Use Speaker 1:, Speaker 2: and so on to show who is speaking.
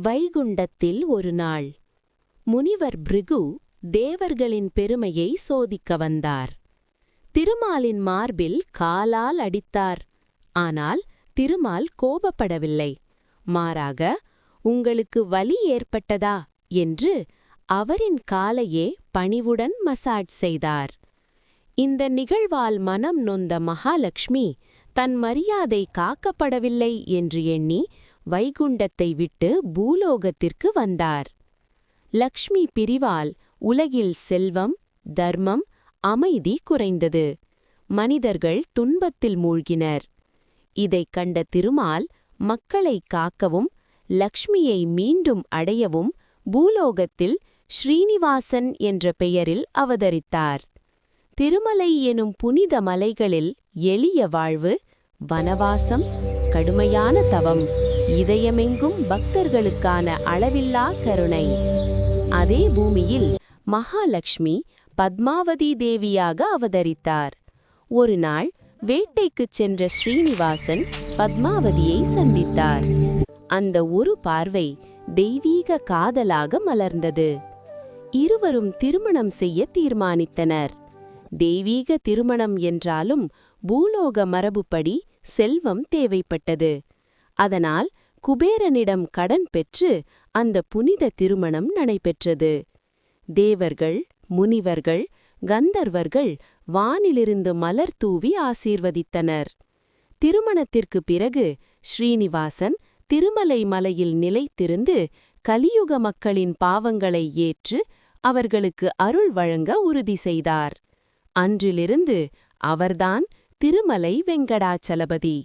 Speaker 1: வைகுண்டத்தில் ஒரு நாள் முனிவர் பிருகு தேவர்களின் பெருமையை சோதிக்க வந்தார். திருமாலின் மார்பில் காலால் அடித்தார். ஆனால் திருமால் கோபப்படவில்லை. மாறாக, உங்களுக்கு வலி ஏற்பட்டதா என்று அவரின் காலையே பணிவுடன் மசாஜ் செய்தார். இந்த நிகழ்வால் மனம் நொந்த மகாலட்சுமி தன் மரியாதை காக்கப்படவில்லை என்று எண்ணி வைகுண்டத்தை விட்டு பூலோகத்திற்கு வந்தார். லக்ஷ்மி பிரிவால் உலகில் செல்வம், தர்மம், அமைதி குறைந்தது. மனிதர்கள் துன்பத்தில் மூழ்கினர். இதைக் கண்ட திருமால் மக்களை காக்கவும் லக்ஷ்மியை மீண்டும் அடையவும் பூலோகத்தில் ஸ்ரீனிவாசன் என்ற பெயரில் அவதரித்தார். திருமலை எனும் புனித மலைகளில் எளிய வாழ்வு, வனவாசம், கடுமையான தவம், இதயமெங்கும் பக்தர்களுக்கான அளவில்லா கருணை. அதே பூமியில் மகாலட்சுமி பத்மாவதி தேவியாக அவதரித்தார். ஒரு நாள் வேட்டைக்குச் சென்ற ஸ்ரீனிவாசன் பத்மாவதியை சந்தித்தார். அந்த ஒரு பார்வை தெய்வீக காதலாக மலர்ந்தது. இருவரும் திருமணம் செய்ய தீர்மானித்தனர். தெய்வீக திருமணம் என்றாலும் பூலோக மரபுப்படி செல்வம் தேவைப்பட்டது. அதனால் குபேரனிடம் கடன் பெற்று அந்த புனித திருமணம் நடைபெற்றது. தேவர்கள், முனிவர்கள், கந்தர்வர்கள் வானிலிருந்து மலர் தூவி ஆசீர்வதித்தனர். திருமணத்திற்கு பிறகு ஸ்ரீனிவாசன் திருமலை மலையில் நிலைத்திருந்து கலியுக மக்களின் பாவங்களை ஏற்று அவர்களுக்கு அருள் வழங்க உறுதி செய்தார். அன்றிலிருந்து அவர்தான் திருமலை வெங்கடாச்சலபதி.